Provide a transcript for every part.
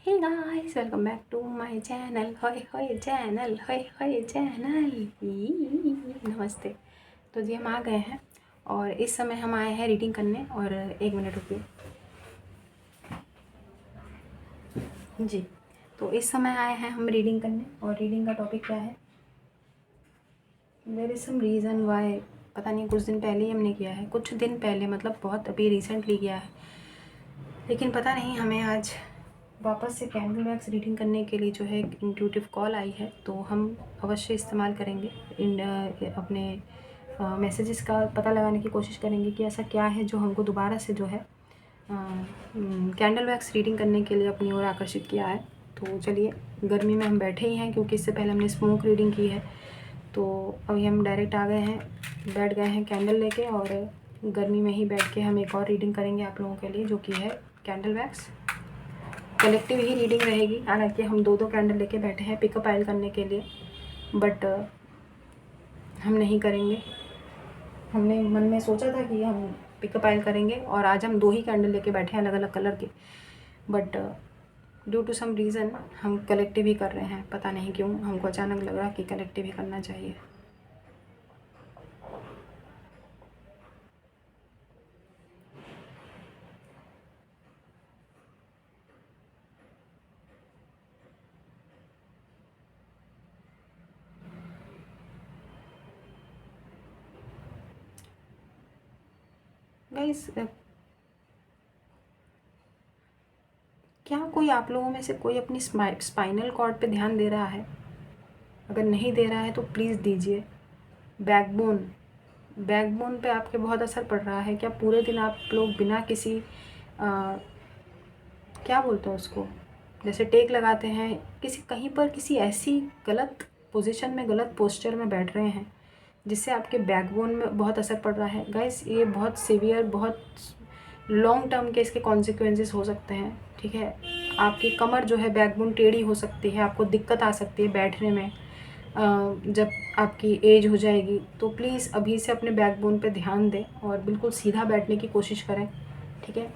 Hey guys, welcome back to my channel. होय होय channel, होय होय चैनल। नमस्ते। तो जी हम आ गए हैं और इस समय हम आए हैं रीडिंग करने। और 1 मिनट रुकिए जी। तो इस समय आए हैं हम रीडिंग करने और रीडिंग का टॉपिक क्या है? There is some reason why. पता नहीं, कुछ दिन पहले ही हमने किया है, कुछ दिन पहले मतलब बहुत अभी रिसेंटली किया है, लेकिन पता नहीं हमें आज वापस से कैंडल वैक्स रीडिंग करने के लिए जो है एक इंट्यूटिव कॉल आई है। तो हम अवश्य इस्तेमाल करेंगे अपने मैसेजेस का पता लगाने की कोशिश करेंगे कि ऐसा क्या है जो हमको दोबारा से जो है कैंडल वैक्स रीडिंग करने के लिए अपनी ओर आकर्षित किया है। तो चलिए, गर्मी में हम बैठे ही हैं क्योंकि इससे पहले हमने स्मोक रीडिंग की है, तो अभी हम डायरेक्ट आ गए हैं, बैठ गए हैं कैंडल लेके, और गर्मी में ही बैठ के हम एक और रीडिंग करेंगे आप लोगों के लिए, जो कि है कैंडल वैक्स। कलेक्टिव ही रीडिंग रहेगी, हालांकि हम दो कैंडल लेके बैठे हैं पिकअप आइल करने के लिए, बट हम नहीं करेंगे। हमने मन में सोचा था कि हम पिकअप आइल करेंगे और आज हम 2 ही कैंडल लेके बैठे हैं अलग अलग कलर के, but due to some reason हम कलेक्टिव ही कर रहे हैं। पता नहीं क्यों हमको अचानक लग रहा कि कलेक्टिव ही करना चाहिए। गाइस, क्या कोई आप लोगों में से कोई अपनी स्पाइनल कॉर्ड पे ध्यान दे रहा है? अगर नहीं दे रहा है तो प्लीज़ दीजिए। बैकबोन, बैकबोन पे आपके बहुत असर पड़ रहा है क्या? पूरे दिन आप लोग बिना किसी क्या बोलते हैं उसको, जैसे टेक लगाते हैं किसी कहीं पर, किसी ऐसी गलत पोजीशन में, गलत पोस्चर में बैठ रहे हैं जिससे आपके बैकबोन में बहुत असर पड़ रहा है। गाइस, ये बहुत सीवियर, बहुत लॉन्ग टर्म के इसके कॉन्सिक्वेंसेस हो सकते हैं। ठीक है, आपकी कमर जो है, बैकबोन टेढ़ी हो सकती है, आपको दिक्कत आ सकती है बैठने में जब आपकी एज हो जाएगी। तो प्लीज़ अभी से अपने बैकबोन पे ध्यान दें और बिल्कुल सीधा बैठने की कोशिश करें। ठीक है,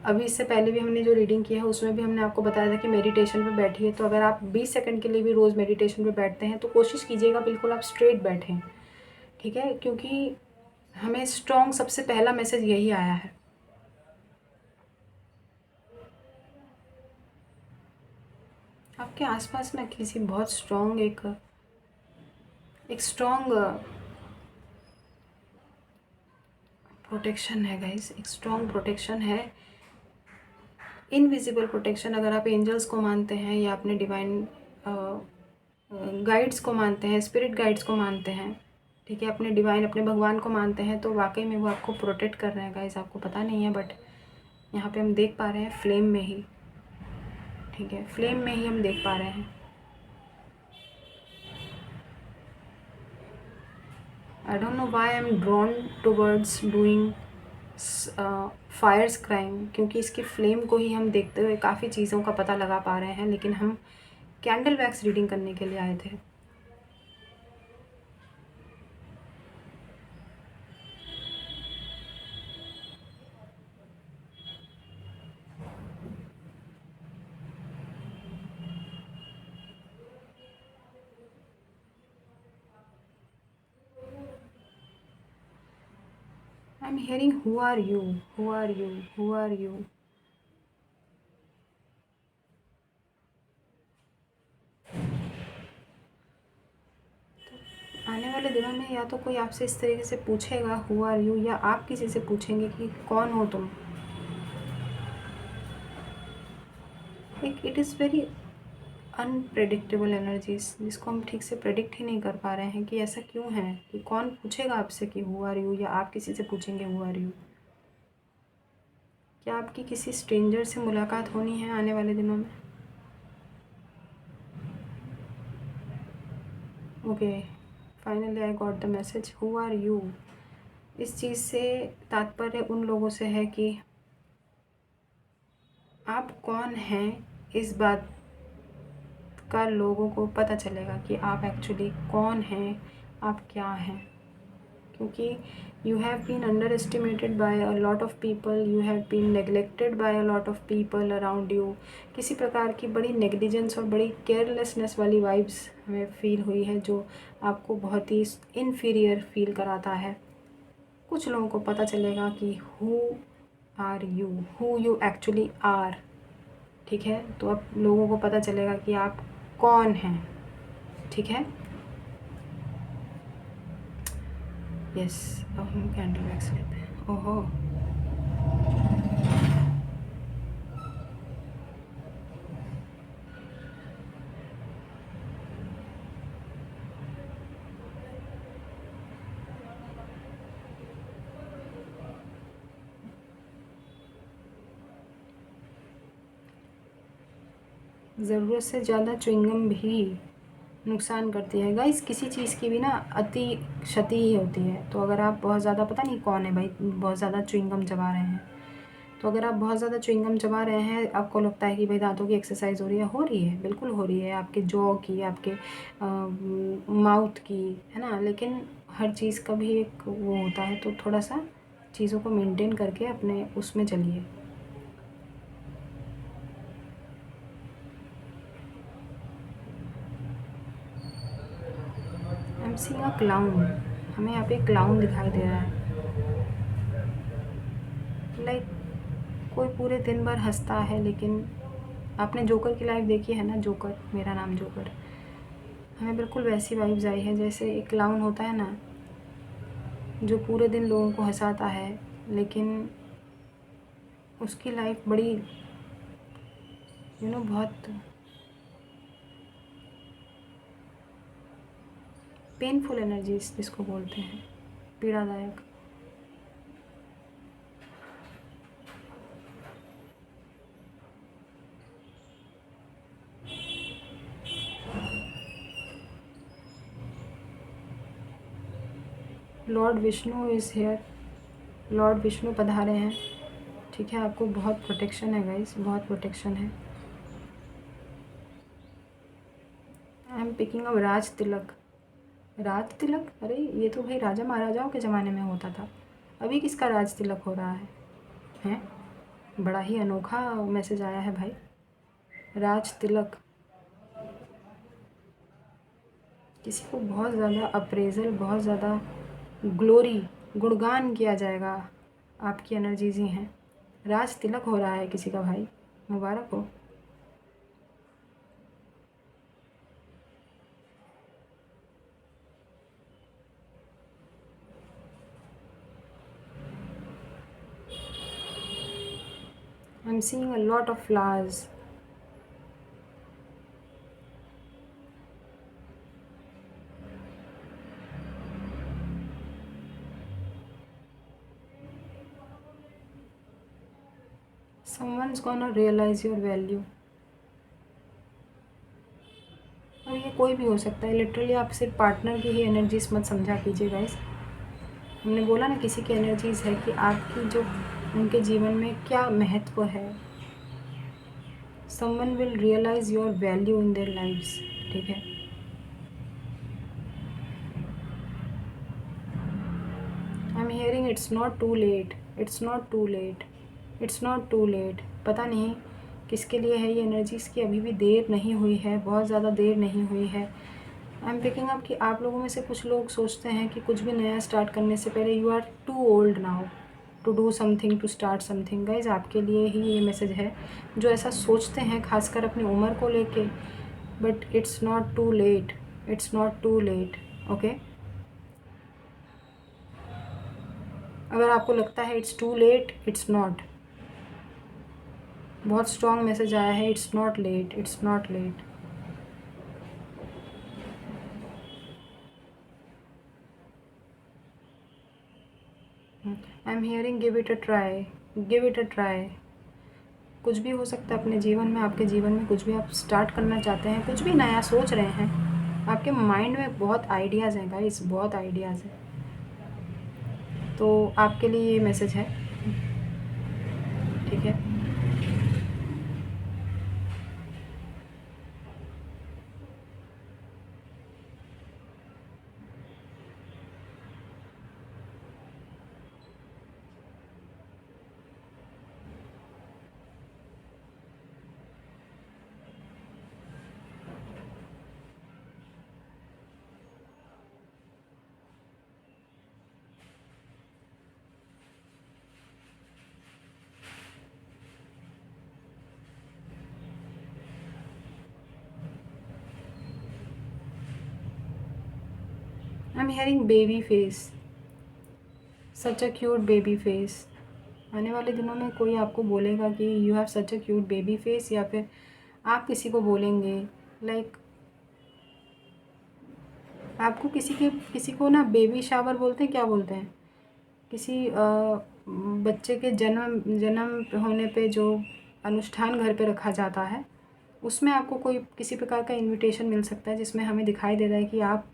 अभी इससे पहले भी हमने जो रीडिंग की है उसमें भी हमने आपको बताया था कि मेडिटेशन पे बैठिए। तो अगर आप 20 सेकंड के लिए भी रोज़ मेडिटेशन पे बैठते हैं तो कोशिश कीजिएगा बिल्कुल आप स्ट्रेट बैठें। ठीक है, क्योंकि हमें स्ट्रॉन्ग सबसे पहला मैसेज यही आया है। आपके आसपास में किसी बहुत स्ट्रॉन्ग एक स्ट्रॉन्ग प्रोटेक्शन है गाइस, एक स्ट्रॉन्ग प्रोटेक्शन है, इनविजिबल प्रोटेक्शन। अगर आप एंजल्स को मानते हैं या अपने डिवाइन गाइड्स को मानते हैं, स्पिरिट गाइड्स को मानते हैं, ठीक है, अपने डिवाइन, अपने भगवान को मानते हैं, तो वाकई में वो आपको प्रोटेक्ट कर रहे हैं गाइस। आपको पता नहीं है, बट यहाँ पे हम देख पा रहे हैं फ्लेम में ही। ठीक है, फ्लेम में ही हम देख पा रहे हैं। I don't know why I am drawn towards doing fires crime, क्योंकि इसकी फ्लेम को ही हम देखते हुए काफ़ी चीज़ों का पता लगा पा रहे हैं, लेकिन हम कैंडल वैक्स रीडिंग करने के लिए आए थे। I am hearing who are you, who are you, who are you. आने वाले दिनों में या तो कोई आपसे इस तरीके से पूछेगा हु आर यू, या आप किसी से पूछेंगे कि कौन हो तुम। एक it is very unpredictable energies, जिसको हम ठीक से प्रेडिक्ट ही नहीं कर पा रहे हैं कि ऐसा क्यों है कि कौन पूछेगा आपसे कि हु आर यू, या आप किसी से पूछेंगे हु आर यू। क्या आपकी किसी स्ट्रेंजर से मुलाकात होनी है आने वाले दिनों में? Okay, finally I got the message, who are you. इस चीज़ से तात्पर्य उन लोगों से है कि आप कौन हैं, इस बात का लोगों को पता चलेगा कि आप एक्चुअली कौन हैं, आप क्या हैं। क्योंकि you have been underestimated by a lot of people, you have been neglected by a lot of people around you. किसी प्रकार की बड़ी नेग्लिजेंस और बड़ी केयरलेसनेस वाली वाइब्स हमें फील हुई है, जो आपको बहुत ही इन्फीरियर फील कराता है। कुछ लोगों को पता चलेगा कि who are you, who you actually are. ठीक है, तो अब लोगों को पता चलेगा कि आप कौन हैं। ठीक है, यस। अब हम कैंडल वैक्स लेते हैं। ओहो, ज़रूरत से ज़्यादा च्युइंगम भी नुकसान करती है गाइस। किसी चीज़ की भी ना अति क्षति ही होती है। तो अगर आप बहुत ज़्यादा, पता नहीं कौन है भाई, बहुत ज़्यादा च्युइंगम चबा रहे हैं, तो अगर आप बहुत ज़्यादा च्युइंगम चबा रहे हैं, आपको लगता है कि भाई दांतों की एक्सरसाइज हो रही है, बिल्कुल हो रही है, आपके जॉ की, आपके माउथ की, है ना। लेकिन हर चीज़ का भी एक वो होता है, तो थोड़ा सा चीज़ों को मेंटेन करके अपने उसमें चलिए। आई एम सीइंग अ क्लाउन। हमें यहाँ पे क्लाउन दिखाई दे रहा है। लाइक कोई पूरे दिन भर हंसता है, लेकिन आपने जोकर की लाइफ देखी है ना, जोकर, मेरा नाम जोकर। हमें बिल्कुल वैसी वाइब्स आई है, जैसे एक क्लाउन होता है ना, जो पूरे दिन लोगों को हंसाता है, लेकिन उसकी लाइफ बड़ी बहुत पेनफुल एनर्जीज जिसको बोलते हैं, पीड़ादायक। Lord Vishnu is here, lord Vishnu पधारे हैं। ठीक है, आपको बहुत प्रोटेक्शन है गाइस, बहुत प्रोटेक्शन है। I am picking up Raj Tilak. Raj Tilak, अरे ये तो भाई राजा महाराजाओं के ज़माने में होता था, अभी किसका राज तिलक हो रहा है? हैं, बड़ा ही अनोखा मैसेज आया है भाई। राज तिलक, किसी को बहुत ज़्यादा अप्रेजल, बहुत ज़्यादा ग्लोरी, गुणगान किया जाएगा, आपकी एनर्जीज ही हैं। राज तिलक हो रहा है किसी का भाई, मुबारक हो। I am seeing a lot of flowers. Someone's gonna realize your value। और ये कोई भी हो सकता है, लिटरली आप सिर्फ पार्टनर की ही एनर्जीज मत समझा कीजिए गाइस। हमने बोला ना, किसी की एनर्जीज है कि आपकी जो उनके जीवन में क्या महत्व है। Someone will realise your value in their lives. ठीक है, I am hearing it's not too late, it's not too late, it's not too late. पता नहीं किसके लिए है ये एनर्जीज़ की, अभी भी देर नहीं हुई है, बहुत ज़्यादा देर नहीं हुई है। आई एम पिकिंग अप कि आप लोगों में से कुछ लोग सोचते हैं कि कुछ भी नया स्टार्ट करने से पहले you are too old now to do something, to start something. Guys आपके लिए ही ये मैसेज है, जो ऐसा सोचते हैं खासकर अपनी उम्र को लेके। But it's not too late, it's not too late. Okay, अगर आपको लगता है it's too late, it's not. बहुत स्ट्रॉन्ग मैसेज आया है, it's not late, it's not late. I am hearing give it a try, give it a try. कुछ भी हो सकता है अपने जीवन में, आपके जीवन में कुछ भी आप स्टार्ट करना चाहते हैं, कुछ भी नया सोच रहे हैं, आपके माइंड में बहुत आइडियाज़ हैं गाइस, बहुत आइडियाज़ हैं। तो आपके लिए ये मैसेज है। ठीक है, am hearing baby face, such a cute baby face. आने वाले दिनों में कोई आपको बोलेगा कि you have such a cute baby face, या फिर आप किसी को बोलेंगे लाइक आपको किसी को ना बेबी शावर बोलते हैं, क्या बोलते हैं, किसी बच्चे के जन्म होने पे जो अनुष्ठान घर पे रखा जाता है, उसमें आपको कोई किसी प्रकार का इनविटेशन मिल सकता है, जिसमें हमें दिखाई दे रहा है कि आप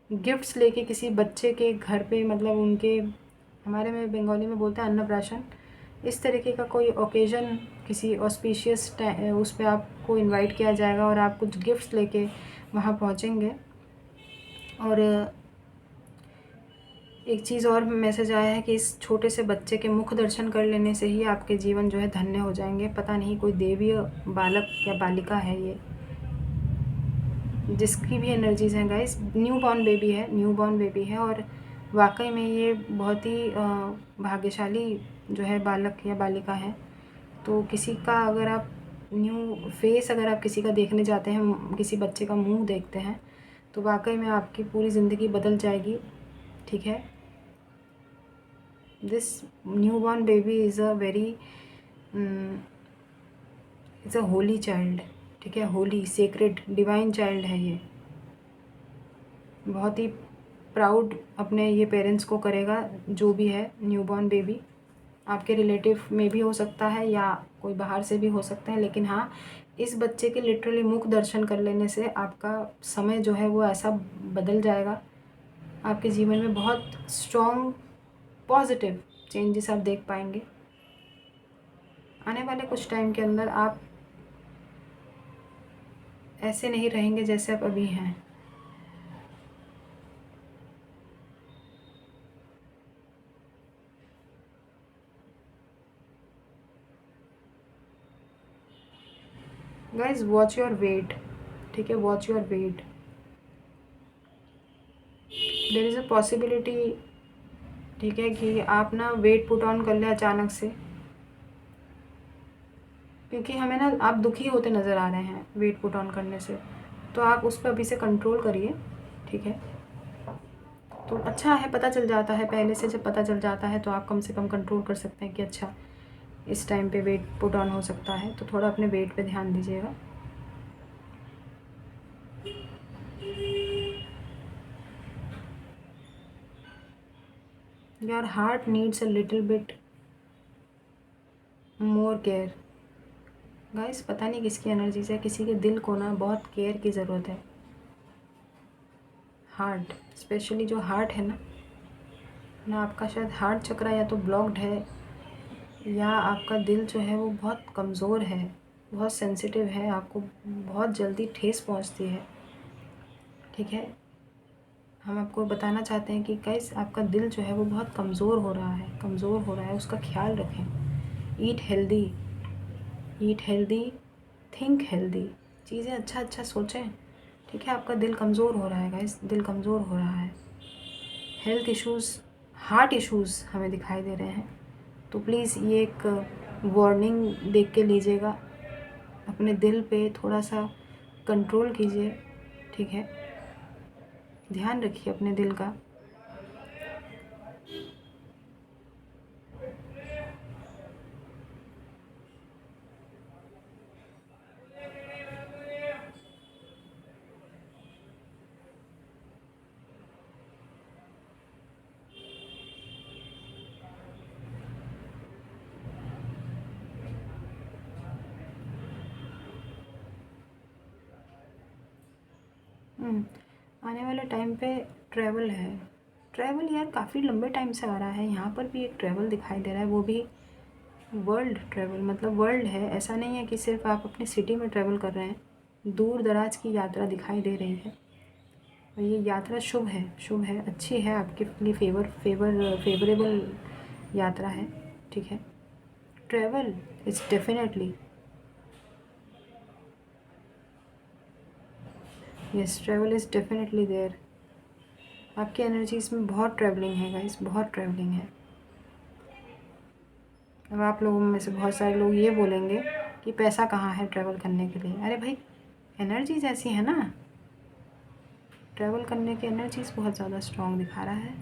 गिफ्ट्स लेके किसी बच्चे के घर पे, मतलब उनके, हमारे में बंगाली में बोलते हैं अन्नप्राशन, इस तरीके का कोई ओकेज़न, किसी ऑस्पिशियस उस पे आपको इनवाइट किया जाएगा और आप कुछ गिफ्ट्स लेके वहाँ पहुँचेंगे। और एक चीज़ और मैसेज आया है कि इस छोटे से बच्चे के मुख दर्शन कर लेने से ही आपके जीवन जो है धन्य हो जाएंगे। पता नहीं कोई देवी बालक या बालिका है ये, जिसकी भी एनर्जीज़ हैं गाइस, न्यू बॉर्न बेबी है, न्यू बॉर्न बेबी है। और वाकई में ये बहुत ही भाग्यशाली जो है बालक या बालिका है। तो किसी का अगर आप न्यू फेस अगर आप किसी का देखने जाते हैं, किसी बच्चे का मुंह देखते हैं, तो वाकई में आपकी पूरी ज़िंदगी बदल जाएगी। ठीक है, this new born baby is a very is a Holi child. ठीक है, होली, सेक्रेड, डिवाइन चाइल्ड है ये। बहुत ही प्राउड अपने ये पेरेंट्स को करेगा, जो भी है न्यू बॉर्न बेबी। आपके रिलेटिव में भी हो सकता है या कोई बाहर से भी हो सकता है, लेकिन हाँ, इस बच्चे के लिटरली मुख दर्शन कर लेने से आपका समय जो है वो ऐसा बदल जाएगा, आपके जीवन में बहुत स्ट्रॉन्ग पॉजिटिव चेंजेस आप देख पाएंगे। आने वाले कुछ टाइम के अंदर आप ऐसे नहीं रहेंगे जैसे आप अभी हैं। Guys watch your weight. ठीक है, watch your weight. There is a possibility, ठीक है, कि आप ना वेट पुट ऑन कर लें अचानक से, क्योंकि हमें ना आप दुखी होते नज़र आ रहे हैं वेट पुट ऑन करने से, तो आप उस पर अभी से कंट्रोल करिए। ठीक है, तो अच्छा है, पता चल जाता है पहले से, जब पता चल जाता है तो आप कम से कम कंट्रोल कर सकते हैं कि अच्छा इस टाइम पे वेट पुट ऑन हो सकता है, तो थोड़ा अपने वेट पे ध्यान दीजिएगा। Your heart needs a little bit more care. Guys पता नहीं किसकी एनर्जी से किसी के दिल को ना बहुत केयर की ज़रूरत है। हार्ट, स्पेशली जो हार्ट है ना आपका शायद हार्ट चक्रा या तो ब्लॉक्ड है, या आपका दिल जो है वो बहुत कमज़ोर है, बहुत सेंसिटिव है, आपको बहुत जल्दी ठेस पहुंचती है। ठीक है, हम आपको बताना चाहते हैं कि गाइस आपका दिल जो है वो बहुत कमज़ोर हो रहा है, कमज़ोर हो रहा है, उसका ख्याल रखें। Eat healthy, eat healthy, think healthy, चीज़ें अच्छा सोचें। ठीक है, आपका दिल कमज़ोर हो रहा है गाइस, दिल कमज़ोर हो रहा है। हेल्थ इश्यूज़, हार्ट इश्यूज़ हमें दिखाई दे रहे हैं, तो प्लीज़ ये एक वार्निंग देख के लीजिएगा। अपने दिल पे थोड़ा सा कंट्रोल कीजिए। ठीक है, ध्यान रखिए अपने दिल का। आने वाले टाइम पे ट्रैवल है। ट्रैवल यार काफ़ी लंबे टाइम से आ रहा है, यहाँ पर भी एक ट्रैवल दिखाई दे रहा है, वो भी वर्ल्ड ट्रैवल, मतलब वर्ल्ड है। ऐसा नहीं है कि सिर्फ आप अपनी सिटी में ट्रैवल कर रहे हैं, दूर दराज की यात्रा दिखाई दे रही है। और ये यात्रा शुभ है, शुभ है, अच्छी है, आपके लिए फेवरेबल यात्रा है। ठीक है, travel is definitely, yes, travel is definitely there. आपकी एनर्जीज में बहुत ट्रैवलिंग है गाइस, बहुत ट्रैवलिंग है। अब आप लोगों में से बहुत सारे लोग ये बोलेंगे कि पैसा कहाँ है ट्रैवल करने के लिए। अरे भाई, एनर्जीज ऐसी है ना, ट्रैवल करने की एनर्जीज बहुत ज़्यादा स्ट्रॉन्ग दिखा रहा है।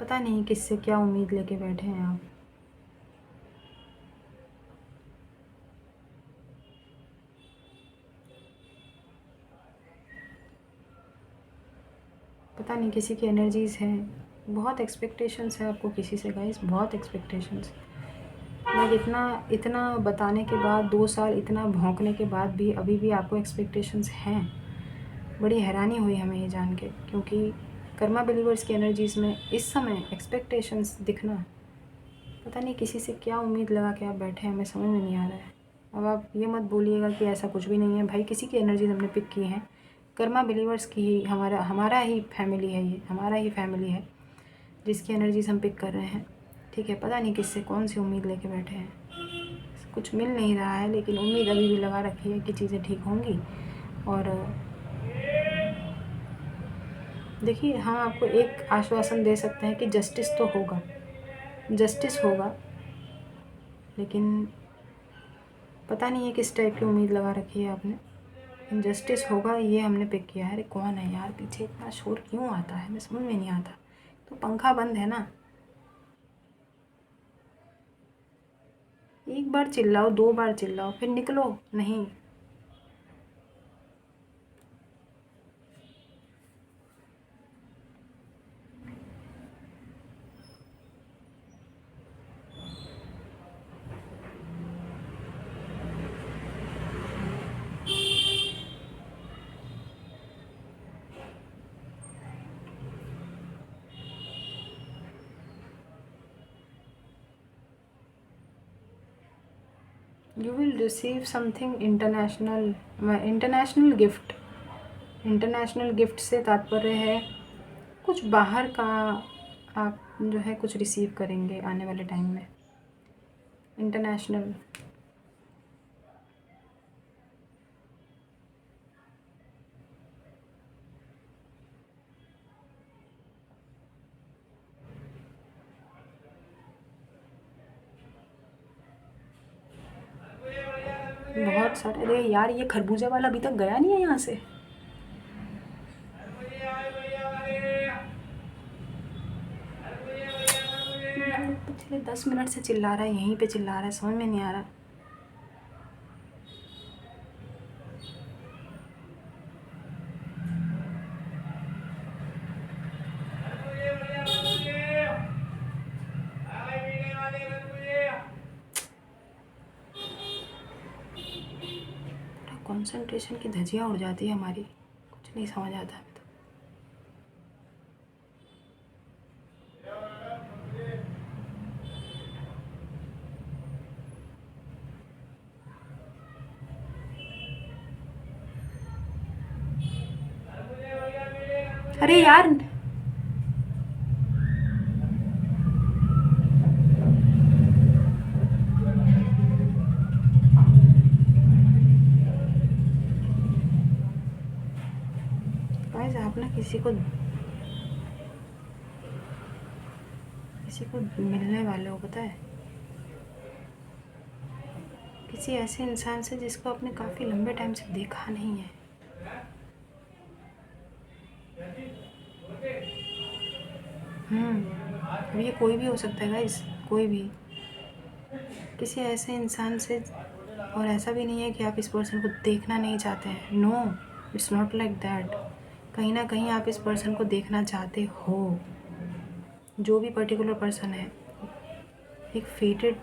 पता नहीं किससे क्या उम्मीद लेके बैठे हैं आप। पता नहीं किसी की एनर्जीज़ हैं, बहुत एक्सपेक्टेशंस है आपको किसी से गाइस, बहुत एक्सपेक्टेशंस। मैं इतना बताने के बाद 2 साल इतना भौंकने के बाद भी अभी भी आपको एक्सपेक्टेशंस हैं। बड़ी हैरानी हुई हमें ये जान के, क्योंकि कर्मा बिलीवर्स की एनर्जीज़ में इस समय एक्सपेक्टेशंस दिखना, पता नहीं किसी से क्या उम्मीद लगा के आप बैठे हैं, हमें समझ में नहीं आ रहा है। अब आप ये मत बोलिएगा कि ऐसा कुछ भी नहीं है भाई, किसी की एनर्जीज हमने पिक की हैं, कर्मा बिलीवर्स की ही, हमारा ही फैमिली है, ये हमारा ही फैमिली है जिसकी एनर्जीज हम पिक कर रहे हैं। ठीक है, पता नहीं किससे कौन सी उम्मीद लेके बैठे हैं, कुछ मिल नहीं रहा है, लेकिन उम्मीद अभी भी लगा रखी है कि चीज़ें ठीक होंगी। और देखिए, हम आपको एक आश्वासन दे सकते हैं कि जस्टिस तो होगा, जस्टिस होगा, लेकिन पता नहीं है किस टाइप की उम्मीद लगा रखी है आपने। जस्टिस होगा ये हमने पिक किया है। अरे कौन है यार, पीछे इतना शोर क्यों आता है, मैं समझ में नहीं आता। तो पंखा बंद है ना, एक बार चिल्लाओ, 2 बार चिल्लाओ, फिर निकलो नहीं। You will receive something international, international gift. International gift से तात्पर्य है कुछ बाहर का, आप जो है कुछ रिसीव करेंगे आने वाले टाइम में। इंटरनेशनल, बहुत सारे। अरे यार, ये खरबूजा वाला अभी तक गया नहीं है यहाँ से। पिछले 10 मिनट से चिल्ला रहा है, यहीं पे चिल्ला रहा है, समझ में नहीं आ रहा। कंसंट्रेशन की धज्जियाँ उड़ जाती है हमारी, कुछ नहीं समझ आता है तो। अरे यार, गाइस आप ना किसी को मिलने वाले हो, पता है, किसी ऐसे इंसान से जिसको आपने काफ़ी लंबे टाइम से देखा नहीं है। अब ये कोई भी हो सकता है गाइस, कोई भी, किसी ऐसे इंसान से। और ऐसा भी नहीं है कि आप इस पर्सन को देखना नहीं चाहते हैं, no, it's not like that. कहीं ना कहीं आप इस पर्सन को देखना चाहते हो, जो भी पर्टिकुलर पर्सन है। एक फेटेड,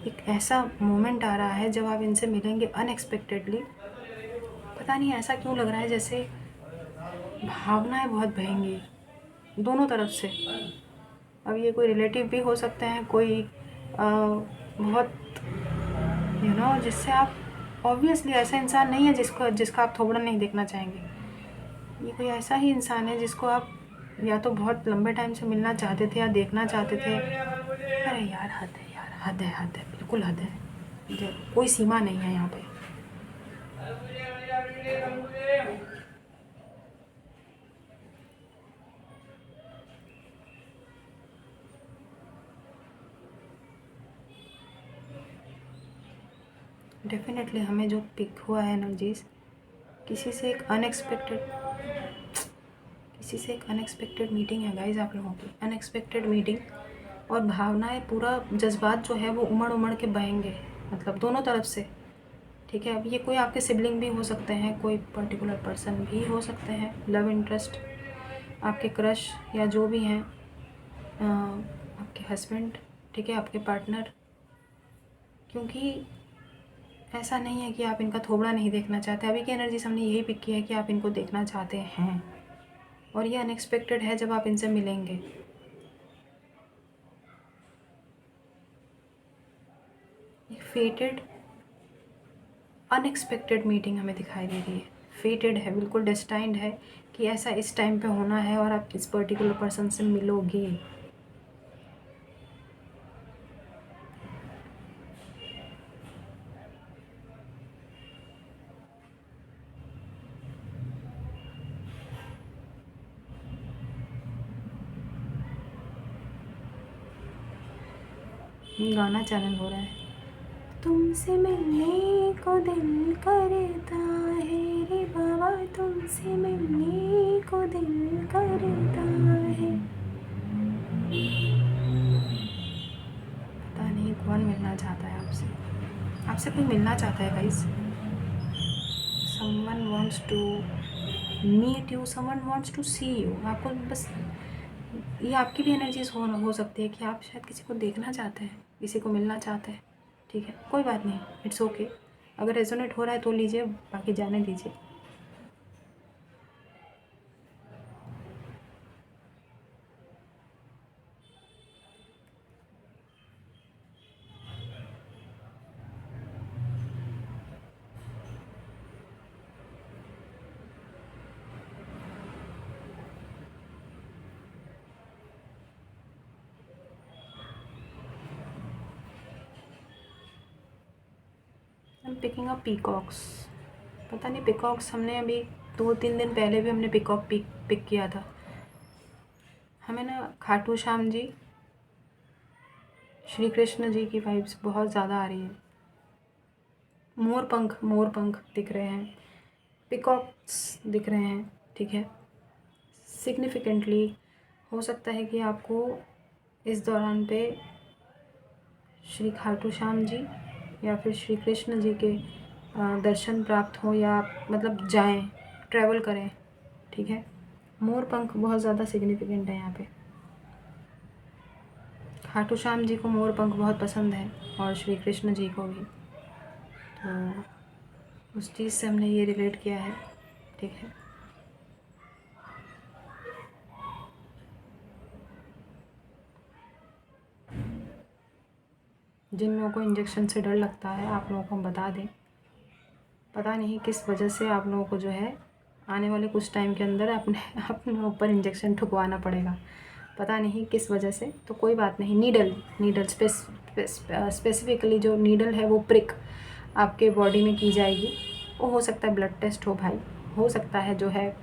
एक ऐसा मोमेंट आ रहा है जब आप इनसे मिलेंगे अनएक्सपेक्टेडली। पता नहीं ऐसा क्यों लग रहा है जैसे भावनाएं बहुत बहेंगी दोनों तरफ से। अब ये कोई रिलेटिव भी हो सकते हैं, कोई बहुत जिससे आप, ऑब्वियसली ऐसा इंसान नहीं है जिसका आप थोबड़ा नहीं देखना चाहेंगे। ये कोई ऐसा ही इंसान है जिसको आप या तो बहुत लंबे टाइम से मिलना चाहते थे या देखना चाहते थे। अरे यार, हद है यार, हद है, बिल्कुल हद है। कोई सीमा नहीं है यहाँ पे। डेफिनेटली हमें जो पिक हुआ है एनर्जीज, किसी से एक अनएक्सपेक्टेड मीटिंग है गाइज आप लोगों की, अनएक्सपेक्टेड मीटिंग। और भावनाएं, पूरा जज्बात जो है वो उमड़ उमड़ के बहेंगे, मतलब दोनों तरफ से। ठीक है, अब ये कोई आपके सिबलिंग भी हो सकते हैं, कोई पर्टिकुलर पर्सन भी हो सकते हैं, लव इंटरेस्ट, आपके क्रश या जो भी हैं, आपके हस्बैंड, ठीक है, आपके पार्टनर। क्योंकि ऐसा नहीं है कि आप इनका थोबड़ा नहीं देखना चाहते। अभी की एनर्जी हमने यही पिक की है कि आप इनको देखना चाहते हैं, और ये अनएक्सपेक्टेड है जब आप इनसे मिलेंगे। फेटेड अनएक्सपेक्टेड मीटिंग हमें दिखाई दे रही है, फेटेड है, बिल्कुल डेस्टाइंड है कि ऐसा इस टाइम पे होना है और आप इस पर्टिकुलर पर्सन से मिलोगे। गाना चैनल हो रहा है, तुमसे मिलने को दिल करता है रे बाबा, तुमसे मिलने को दिल करता है। पता नहीं कौन मिलना चाहता है आपसे, आपसे कोई मिलना चाहता है guys. Someone wants to meet you, someone wants to see you. आपको बस, ये आपकी भी एनर्जीज हो सकती है कि आप शायद किसी को देखना चाहते हैं, किसी को मिलना चाहते हैं। ठीक है, कोई बात नहीं, इट्स ओके। अगर रेजोनेट हो रहा है तो लीजिए, बाकी जाने दीजिए। I am picking up peacocks. पता नहीं, पीकॉक्स हमने अभी 2-3 दिन पहले भी हमने पीकॉक पिक किया था। हमें ना खाटू श्याम जी, श्री कृष्ण जी की वाइब्स बहुत ज़्यादा आ रही है। मोर पंख दिख रहे हैं, पिकॉक्स दिख रहे हैं। ठीक है, सिग्निफिकेंटली हो सकता है कि आपको इस दौरान पे श्री खाटू श्याम जी या फिर श्री कृष्ण जी के दर्शन प्राप्त हो, या मतलब जाएं, ट्रैवल करें। ठीक है, मोर पंख बहुत ज़्यादा सिग्निफिकेंट है यहाँ पे। खाटू श्याम जी को मोर पंख बहुत पसंद है, और श्री कृष्ण जी को भी, तो उस चीज़ से हमने ये रिलेट किया है। ठीक है, जिन लोगों को इंजेक्शन से डर लगता है, आप लोगों को हम बता दें, पता नहीं किस वजह से आप लोगों को जो है आने वाले कुछ टाइम के अंदर अपने ऊपर इंजेक्शन ठुकवाना पड़ेगा, पता नहीं किस वजह से। तो कोई बात नहीं, नीडल स्पेसिफिकली जो नीडल है वो प्रिक आपके बॉडी में की जाएगी। वो हो सकता है ब्लड टेस्ट हो भाई, हो सकता है जो है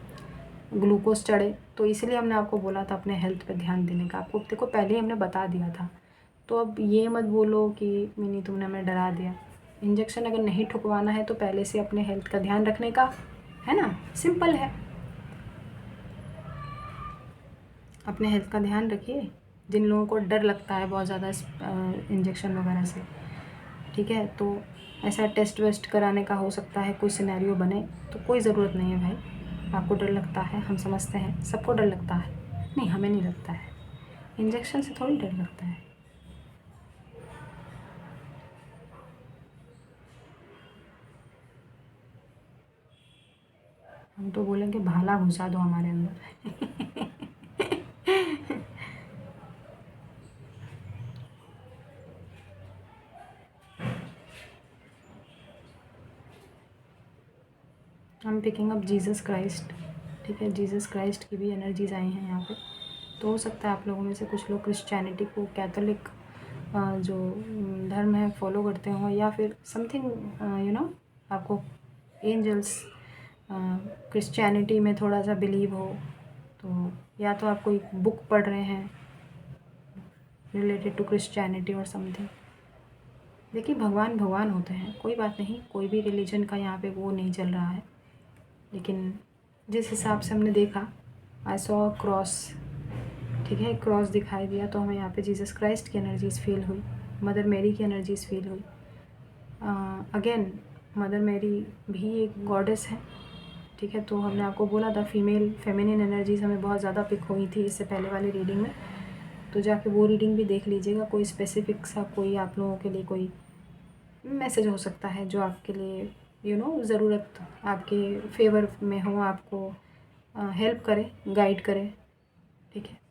ग्लूकोज चढ़े, तो इसलिए हमने आपको बोला था अपने हेल्थ पे ध्यान देने का। आपको देखो पहले ही हमने बता दिया था, तो अब ये मत बोलो कि मिनी तुमने हमें डरा दिया। इंजेक्शन अगर नहीं ठुकवाना है तो पहले से अपने हेल्थ का ध्यान रखने का है ना, सिंपल है। अपने हेल्थ का ध्यान रखिए। जिन लोगों को डर लगता है बहुत ज़्यादा इंजेक्शन वगैरह से, ठीक है, तो ऐसा टेस्ट वेस्ट कराने का हो सकता है कोई सिनेरियो बने, तो कोई ज़रूरत नहीं है भाई। आपको डर लगता है, हम समझते हैं, सबको डर लगता है। नहीं, हमें नहीं लगता है, इंजेक्शन से थोड़ी डर लगता है। हम तो बोलेंगे भाला घुसा दो हमारे अंदर। हम पिकिंग अप जीसस क्राइस्ट। ठीक है, जीसस क्राइस्ट की भी एनर्जीज आई हैं यहाँ पे। तो हो सकता है आप लोगों में से कुछ लोग क्रिश्चियनिटी को, कैथोलिक जो धर्म है, फॉलो करते हो, या फिर समथिंग आपको एंजल्स, क्रिश्चियनिटी में थोड़ा सा बिलीव हो तो, या तो आप कोई बुक पढ़ रहे हैं रिलेटेड टू क्रिश्चियनिटी और समथिंग। देखिए भगवान भगवान होते हैं, कोई बात नहीं, कोई भी रिलीजन का यहाँ पे वो नहीं चल रहा है, लेकिन जिस हिसाब से हमने देखा, आई सॉ क्रॉस, ठीक है, क्रॉस दिखाई दिया तो हमें यहाँ पे जीसस क्राइस्ट की एनर्जीज़ फील हुई, मदर मैरी की एनर्जीज़ फील हुई। अगेन मदर मैरी भी एक गॉडेस है, ठीक है। तो हमने आपको बोला था फीमेल फेमिनिन एनर्जीज़ हमें बहुत ज़्यादा पिक हुई थी इससे पहले वाली रीडिंग में, तो जाके वो रीडिंग भी देख लीजिएगा। कोई स्पेसिफिक सा कोई आप लोगों के लिए कोई मैसेज हो सकता है जो आपके लिए ज़रूरत आपके फेवर में हो, आपको हेल्प करे, गाइड करे, ठीक है।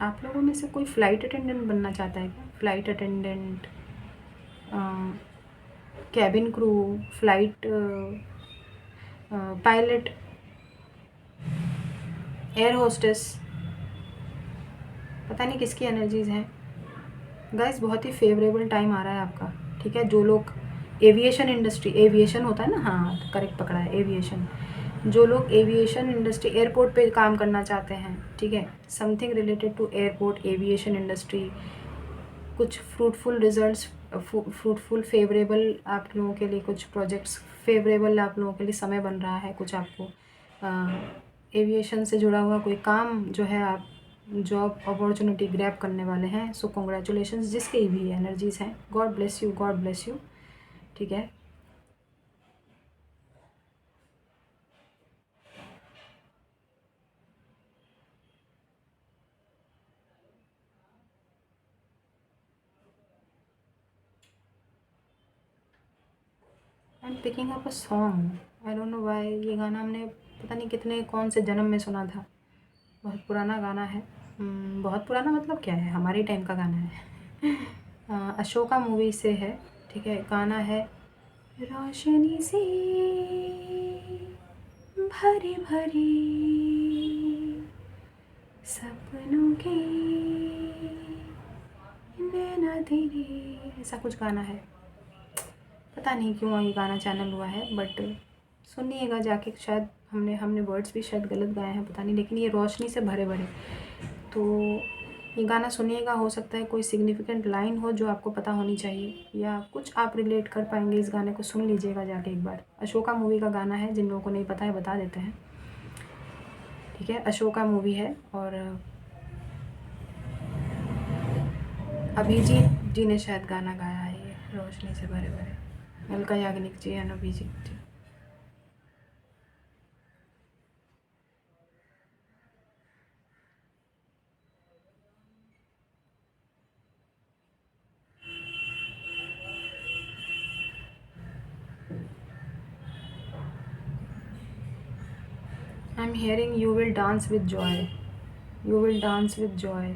आप लोगों में से कोई फ़्लाइट अटेंडेंट बनना चाहता है क्या? Flight attendant, cabin crew, flight pilot, air hostess, पता नहीं किसकी एनर्जीज़ हैं गाइस। बहुत ही फेवरेबल टाइम आ रहा है आपका, ठीक है। जो लोग एविएशन इंडस्ट्री, एविएशन होता है ना, हाँ करेक्ट पकड़ा है, एविएशन, जो लोग एविएशन इंडस्ट्री एयरपोर्ट पे काम करना चाहते हैं, ठीक है, something related to airport aviation industry, कुछ फ्रूटफुल रिजल्ट्स, फ्रूटफुल फेवरेबल आप लोगों के लिए कुछ प्रोजेक्ट्स फेवरेबल आप लोगों के लिए समय बन रहा है, कुछ आपको एविएशन से जुड़ा हुआ कोई काम जो है आप जॉब अपॉर्चुनिटी ग्रैब करने वाले हैं। सो कॉन्ग्रेचुलेशंस जिसकी भी एनर्जीज़ हैं, God bless you, God bless you, ठीक है। I am picking up a song, I don't know why. ये गाना हमने पता नहीं कितने कौन से जन्म में सुना था, बहुत पुराना गाना है। बहुत पुराना मतलब क्या है, हमारे टाइम का गाना है। अशोका मूवी से है, ठीक है। गाना है रोशनी से भरी भरी सपनों की नैना तेरी, ऐसा कुछ गाना है। पता नहीं क्यों ये गाना चैनल हुआ है, बट सुनिएगा जाके। शायद हमने वर्ड्स भी शायद गलत गाए हैं, पता नहीं, लेकिन ये रोशनी से भरे भरे, तो ये गाना सुनिएगा। हो सकता है कोई सिग्निफिकेंट लाइन हो जो आपको पता होनी चाहिए, या कुछ आप रिलेट कर पाएंगे इस गाने को, सुन लीजिएगा जाके एक बार। अशोका मूवी का गाना है, जिन लोगों को नहीं पता है बता देते हैं, ठीक है। अशोका मूवी है, और अभिजीत जी ने शायद गाना गाया है ये, रोशनी से भरे भरे, Alka Yagnik ji and Abhijeet ji. I am hearing you will dance with joy, you will dance with joy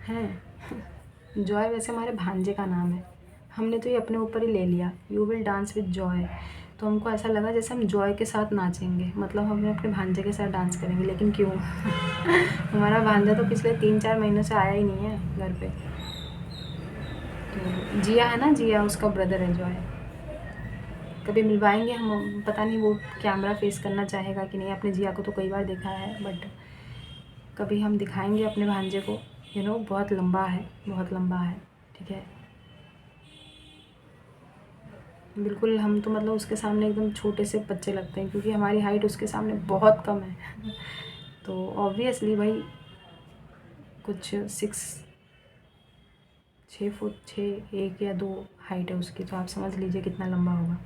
हैं। जॉय वैसे हमारे भांजे का नाम है, हमने तो ये अपने ऊपर ही ले लिया, you will dance with Joy. तो हमको ऐसा लगा जैसे हम जॉय के साथ नाचेंगे, मतलब हम अपने भांजे के साथ डांस करेंगे, लेकिन क्यों। हमारा भांजा तो पिछले 3-4 महीनों से आया ही नहीं है घर पे। तो जिया है ना, जिया उसका ब्रदर है जॉय। कभी मिलवाएंगे हम, पता नहीं वो कैमरा फेस करना चाहेगा कि नहीं। अपने जिया को तो कई बार देखा है, बट कभी हम दिखाएंगे अपने भांजे को। बहुत लंबा है, बहुत लंबा है, ठीक है। बिल्कुल हम तो मतलब उसके सामने एकदम छोटे से बच्चे लगते हैं, क्योंकि हमारी हाइट उसके सामने बहुत कम है। तो ऑब्वियसली भाई कुछ 6 फुट 6, 1 या 2 हाइट है उसकी, तो आप समझ लीजिए कितना लंबा होगा।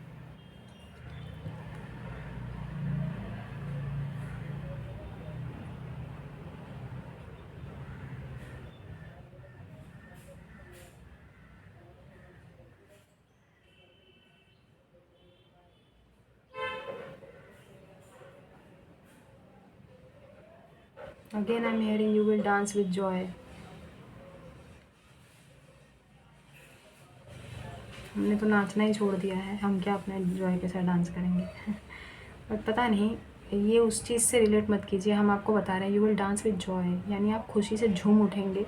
Again I am hearing you will dance with Joy. हमने तो नाचना ही छोड़ दिया है, हम क्या अपने जॉय के साथ डांस करेंगे। बट पता नहीं, ये उस चीज़ से रिलेट मत कीजिए, हम आपको बता रहे हैं you will dance with Joy, यानी आप खुशी से झूम उठेंगे,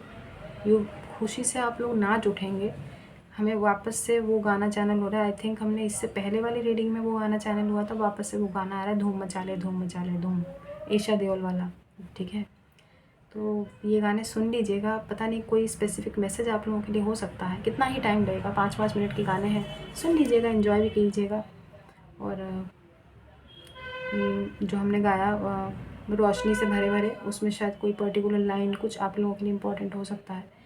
यू खुशी से आप लोग नाच उठेंगे। हमें वापस से वो गाना चैनल हो रहा है। आई थिंक हमने इससे पहले वाली रीडिंग में वो गाना चैनल हुआ था, वापस से वो गाना आ रहा है, धूम मचा ले धूम मचा ले धूम, ईशा देओल वाला। ठीक है, तो ये गाने सुन लीजिएगा। पता नहीं कोई स्पेसिफिक मैसेज आप लोगों के लिए हो सकता है। कितना ही टाइम लगेगा, 5-5 मिनट के गाने हैं, सुन लीजिएगा, एंजॉय भी कीजिएगा। और जो हमने गाया रोशनी से भरे भरे, उसमें शायद कोई पर्टिकुलर लाइन कुछ आप लोगों के लिए इम्पोर्टेंट हो सकता है।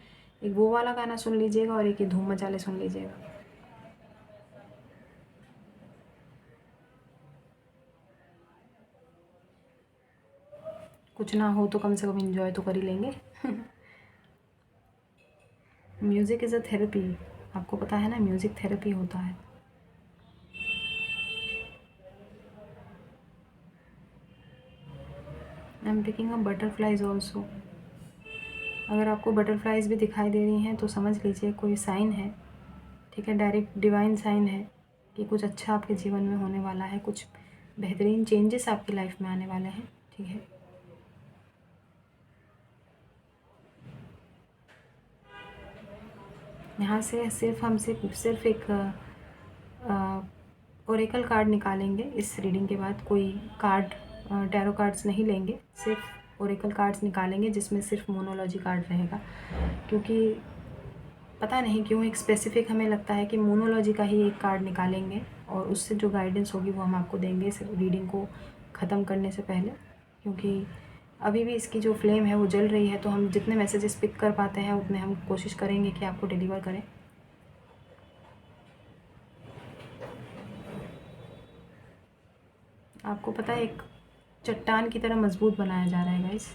एक वो वाला गाना सुन लीजिएगा और एक ये धूम मचा ले सुन लीजिएगा। कुछ ना हो तो कम से कम एंजॉय तो कर ही लेंगे। म्यूज़िक इज़ अ थेरेपी, आपको पता है ना, म्यूज़िक थेरेपी होता है। I am picking up butterflies also. अगर आपको बटरफ्लाइज भी दिखाई दे रही हैं तो समझ लीजिए कोई साइन है। ठीक है, डायरेक्ट डिवाइन साइन है कि कुछ अच्छा आपके जीवन में होने वाला है, कुछ बेहतरीन चेंजेस आपकी लाइफ में आने वाले हैं। ठीक है, यहाँ से सिर्फ एक ओरेकल कार्ड निकालेंगे इस रीडिंग के बाद। कोई कार्ड, टैरो कार्ड्स नहीं लेंगे, सिर्फ ओरेकल कार्ड्स निकालेंगे जिसमें सिर्फ मोनोलॉजी कार्ड रहेगा। क्योंकि पता नहीं क्यों एक स्पेसिफिक हमें लगता है कि मोनोलॉजी का ही एक कार्ड निकालेंगे और उससे जो गाइडेंस होगी वो हम आपको देंगे इस रीडिंग को ख़त्म करने से पहले। क्योंकि अभी भी इसकी जो फ्लेम है वो जल रही है, तो हम जितने मैसेजेस पिक कर पाते हैं उतने हम कोशिश करेंगे कि आपको डिलीवर करें। आपको पता है, एक चट्टान की तरह मजबूत बनाया जा रहा है गाइस,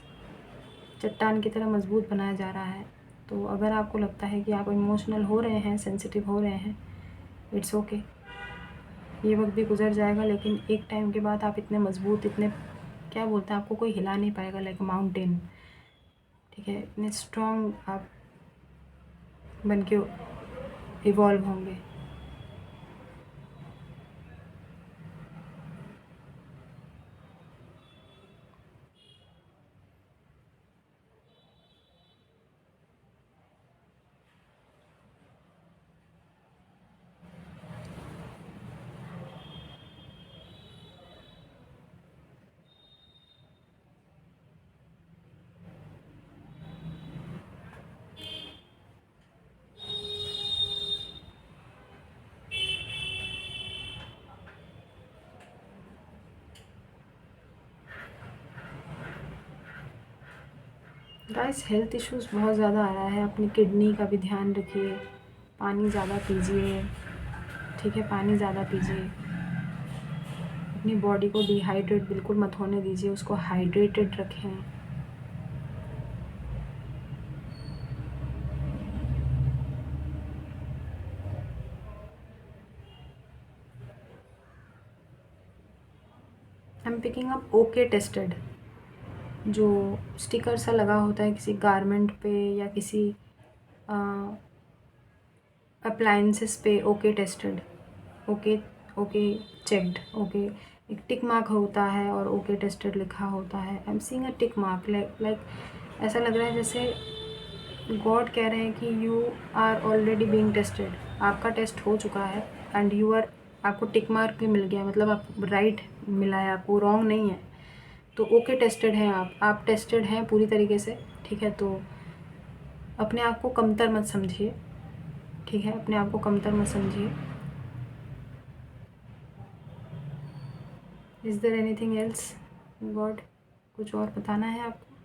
चट्टान की तरह मजबूत बनाया जा रहा है। तो अगर आपको लगता है कि आप इमोशनल हो रहे हैं, सेंसिटिव हो रहे हैं, इट्स ओके, ये वक्त भी गुजर जाएगा। लेकिन एक टाइम के बाद आप इतने मजबूत, इतने क्या बोलते हैं, आपको कोई हिला नहीं पाएगा, लाइक माउंटेन। ठीक है, इतने स्ट्रॉन्ग आप बन के इवॉल्व होंगे। गाइस, हेल्थ इश्यूज़ बहुत ज़्यादा आ रहा है, अपनी किडनी का भी ध्यान रखिए, पानी ज़्यादा पीजिए। ठीक है, पानी ज़्यादा पीजिए, अपनी बॉडी को डिहाइड्रेट बिल्कुल मत होने दीजिए, उसको हाइड्रेटेड रखें। I am picking up okay tested, जो स्टिकर सा लगा होता है किसी गारमेंट पे या किसी अप्लायंसेस पे, okay tested, okay okay checked, okay एक टिक मार्क होता है और ओके टेस्टेड लिखा होता है। I am seeing a tick mark, like ऐसा लग रहा है जैसे गॉड कह रहे हैं कि you are already being tested, आपका टेस्ट हो चुका है एंड यू आर, आपको टिक मार्क भी मिल गया, मतलब आप राइट मिला है, आपको रॉन्ग नहीं है। तो ओके टेस्टेड हैं आप टेस्टेड हैं पूरी तरीके से। ठीक है, तो अपने आप को कमतर मत समझिए। ठीक है, अपने आप को कमतर मत समझिए। Is there anything else God, कुछ और बताना है आपको?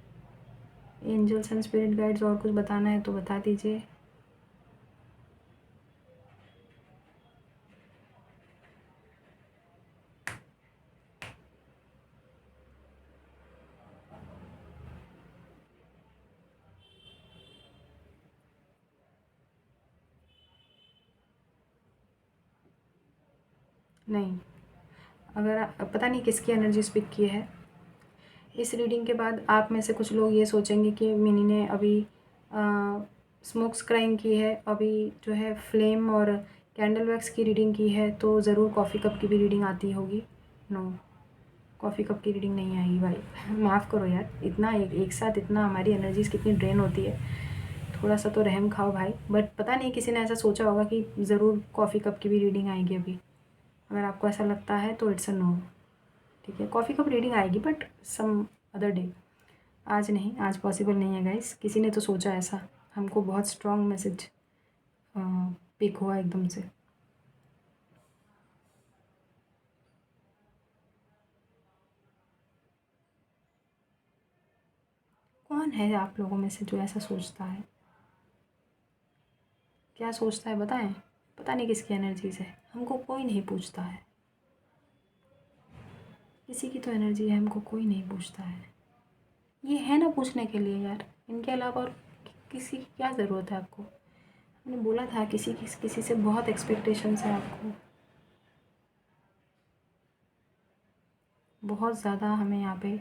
एंजल्स एंड स्पिरिट गाइड्स और कुछ बताना है तो बता दीजिए। नहीं, अगर पता नहीं किसकी एनर्जी स्पिक की है। इस रीडिंग के बाद आप में से कुछ लोग ये सोचेंगे कि मिनी ने अभी स्मोक स्क्राइंग की है, अभी जो है फ्लेम और कैंडल वैक्स की रीडिंग की है, तो ज़रूर कॉफ़ी कप की भी रीडिंग आती होगी। नो, कॉफ़ी कप की रीडिंग नहीं आएगी भाई। माफ़ करो यार, इतना एक साथ इतना हमारी एनर्जीज़ कितनी ड्रेन होती है। थोड़ा सा तो रहम खाओ भाई। बट पता नहीं किसी ने ऐसा सोचा होगा कि ज़रूर कॉफ़ी कप की भी रीडिंग आएगी अभी। अगर आपको ऐसा लगता है तो इट्स अ नो, ठीक है। कॉफ़ी कप रीडिंग आएगी बट सम अदर डे, आज नहीं, आज पॉसिबल नहीं है गाइस। किसी ने तो सोचा ऐसा, हमको बहुत स्ट्रॉन्ग मैसेज पिक हुआ एकदम से। कौन है आप लोगों में से जो ऐसा सोचता है? क्या सोचता है बताएं? पता नहीं किसकी एनर्जीज है, हमको कोई नहीं पूछता है। किसी की तो एनर्जी है, हमको कोई नहीं पूछता है। ये है ना पूछने के लिए यार, इनके अलावा और किसी की क्या ज़रूरत है आपको? मैंने बोला था किसी से बहुत एक्सपेक्टेशंस है आपको, बहुत ज़्यादा। हमें यहाँ पे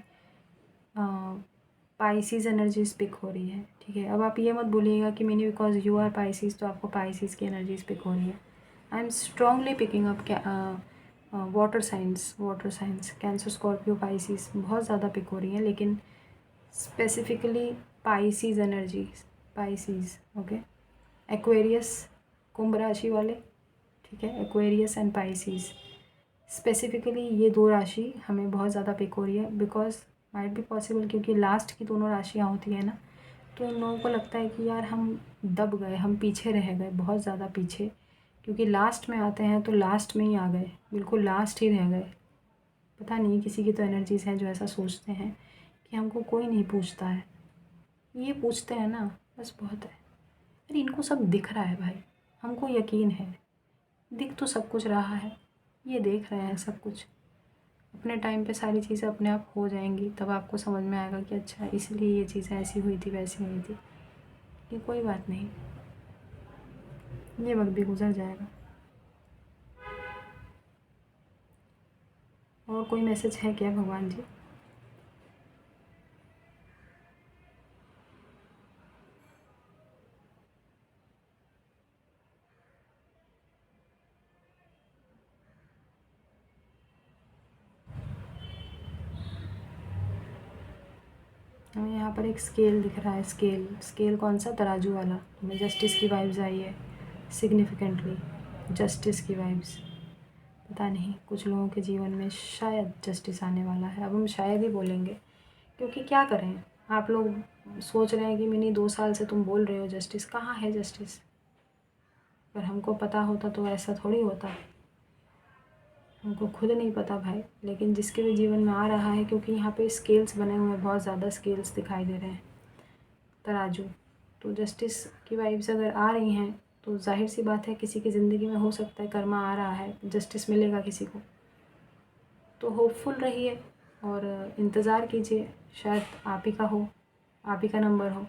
पाइसीज़ एनर्जीज पिक हो रही है, ठीक है। अब आप ये मत बोलिएगा कि मैंने बिकॉज यू आर पाइसीज़ तो आपको पाइसीज़ की एनर्जीज पिक हो रही है। I am strongly picking up water signs Cancer, Scorpio, Pisces बहुत ज़्यादा पिक हो रही है, लेकिन specifically Pisces energies, Pisces, okay. Aquarius, कुंभ राशि वाले, ठीक है। एक्वेरियस एंड पाइसीज़, स्पेसिफिकली ये दो राशि हमें बहुत ज़्यादा पिक हो रही है। बिकॉज माइट बी पॉसिबल, क्योंकि लास्ट की दोनों राशियाँ होती है ना, तो उन लोगों को लगता है कि यार हम दब गए, हम पीछे रह गए, बहुत ज़्यादा पीछे। क्योंकि लास्ट में आते हैं तो लास्ट में ही आ गए, बिल्कुल लास्ट ही रह गए। पता नहीं किसी की तो एनर्जीज हैं जो ऐसा सोचते हैं कि हमको कोई नहीं पूछता है। ये पूछते हैं ना, बस बहुत है। अरे इनको सब दिख रहा है भाई, हमको यकीन है, दिख तो सब कुछ रहा है, ये देख रहे हैं सब कुछ। अपने टाइम पे सारी चीज़ें अपने आप हो जाएंगी, तब आपको समझ में आएगा कि अच्छा इसलिए ये चीज़ें ऐसी हुई थी, वैसी हुई थी। ये कोई बात नहीं, ये वक्त भी गुजर जाएगा। और कोई मैसेज है क्या भगवान जी? हमें यहाँ पर एक स्केल दिख रहा है। स्केल कौन सा? तराजू वाला। हमें जस्टिस की वाइब्स आई है सिग्निफिकेंटली, जस्टिस की वाइब्स। पता नहीं कुछ लोगों के जीवन में शायद जस्टिस आने वाला है। अब हम शायद ही बोलेंगे, क्योंकि क्या करें, आप लोग सोच रहे हैं कि मिनी 2 साल से तुम बोल रहे हो जस्टिस, कहाँ है जस्टिस? पर हमको पता होता तो ऐसा थोड़ी होता। हमको खुद नहीं पता भाई, लेकिन जिसके भी जीवन में आ रहा है, क्योंकि यहाँ पे स्केल्स बने हुए हैं, बहुत ज़्यादा स्केल्स दिखाई दे रहे हैं, तराजू। तो जस्टिस की वाइब्स अगर आ रही हैं तो जाहिर सी बात है किसी की ज़िंदगी में हो सकता है कर्मा आ रहा है, जस्टिस मिलेगा किसी को। तो होपफुल रहिए और इंतज़ार कीजिए, शायद आप ही का हो, आप ही का नंबर हो।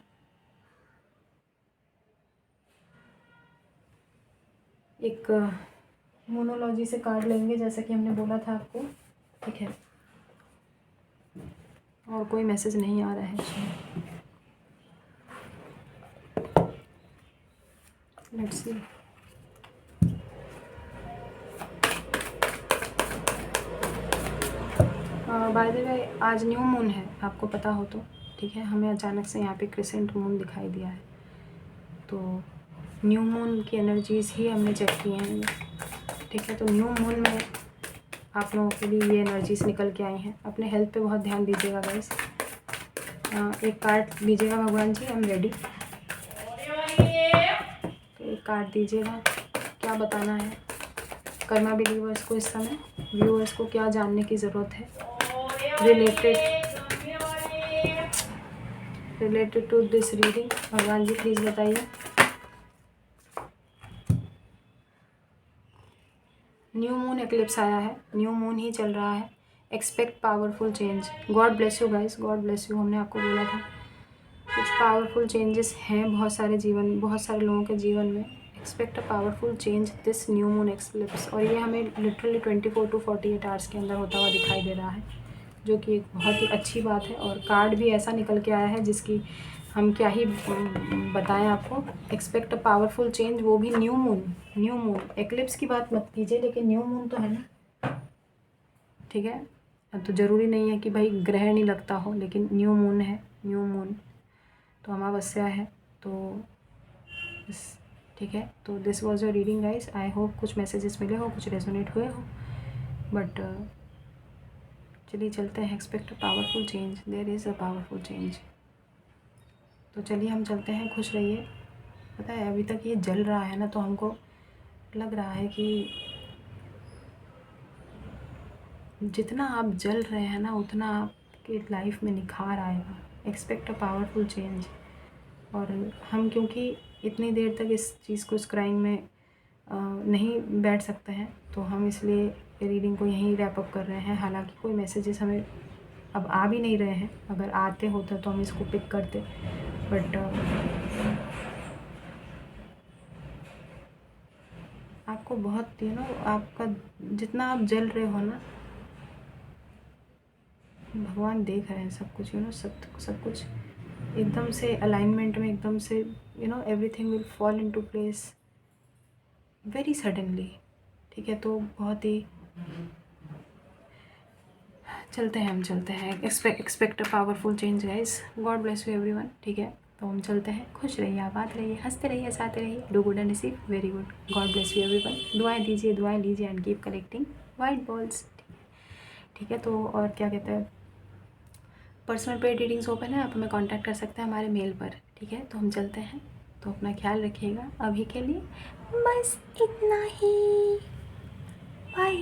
एक मोनोलॉजी से कार्ड लेंगे जैसा कि हमने बोला था आपको, ठीक है। और कोई मैसेज नहीं आ रहा है इसमें। Let's see. By the way आज न्यू मून है, आपको पता हो तो, ठीक है। हमें अचानक से यहाँ पे क्रिसेंट मून दिखाई दिया है, तो न्यू मून की एनर्जीज़ ही हमने चेक की हैं, ठीक है। तो न्यू मून में आप लोगों के लिए ये एनर्जीज़ निकल के आई हैं। अपने हेल्थ पे बहुत ध्यान दीजिएगा गाइस। एक कार्ड दीजिएगा भगवान जी, आई एम रेडी। तो एक कार्ड दीजिएगा, क्या बताना है कर्मा बिलीवर्स को इस समय, व्यूअर्स को क्या जानने की ज़रूरत है रिलेटेड टू दिस रीडिंग? भगवान जी प्लीज़ बताइए। न्यू मून एक्लिप्स आया है, न्यू मून ही चल रहा है। Expect powerful change. God bless you guys, God bless you. हमने आपको बोला था कुछ पावरफुल चेंजेस हैं बहुत सारे लोगों के जीवन में। Expect a powerful change this new moon eclipse. और ये हमें लिटरली 24 to 48 आवर्स के अंदर होता हुआ दिखाई दे रहा है, जो कि एक बहुत ही अच्छी बात है। और कार्ड भी ऐसा निकल के आया है जिसकी हम क्या ही बताएं आपको। एक्सपेक्ट अ पावरफुल चेंज, वो भी न्यू मून। एक्लिप्स की बात मत कीजिए, लेकिन न्यू मून तो है ना, ठीक है। तो ज़रूरी नहीं है कि भाई ग्रहण ही लगता हो, लेकिन न्यू मून है, न्यू मून तो अमावस्या है, तो बस, ठीक है। तो this was your reading guys. I hope कुछ मैसेजेस मिले हो, कुछ रेजोनेट हुए हो, बट चलिए चलते हैं। Expect a powerful change, there is a powerful change. तो चलिए हम चलते हैं। खुश रहिए। पता है अभी तक ये जल रहा है ना, तो हमको लग रहा है कि जितना आप जल रहे हैं ना, उतना आपके लाइफ में निखार आएगा। Expect a powerful change. और हम क्योंकि इतनी देर तक इस चीज़ को स्क्राइंग में नहीं बैठ सकते हैं, तो हम इसलिए रीडिंग को यहीं रैप अप कर रहे हैं। हालांकि कोई मैसेजेस हमें अब आ भी नहीं रहे हैं, अगर आते होते तो हम इसको पिक करते, बट आपको बहुत आपका जितना आप जल रहे हो ना, भगवान देख रहे हैं सब कुछ। सब कुछ एकदम से अलाइनमेंट में, एकदम से everything will fall into place very suddenly, ठीक है। तो बहुत ही चलते हैं, हम चलते हैं। Expect a powerful change guys. God bless you everyone, ठीक है। तो हम चलते हैं। खुश रहिए, आबाद रहिए, हंसते रहिए, हंसाते रहिए। Do good and receive very good. God bless you everyone. दुआएं दीजिए, दुआएं लीजिए and keep collecting white balls, ठीक है। तो और क्या कहते हैं, पर्सनल पेड रीडिंग्स ओपन है, आप हमें कांटेक्ट कर सकते हैं हमारे मेल पर, ठीक है। तो हम चलते हैं। तो अपना ख्याल रखिएगा। अभी के लिए बस इतना ही। बाय।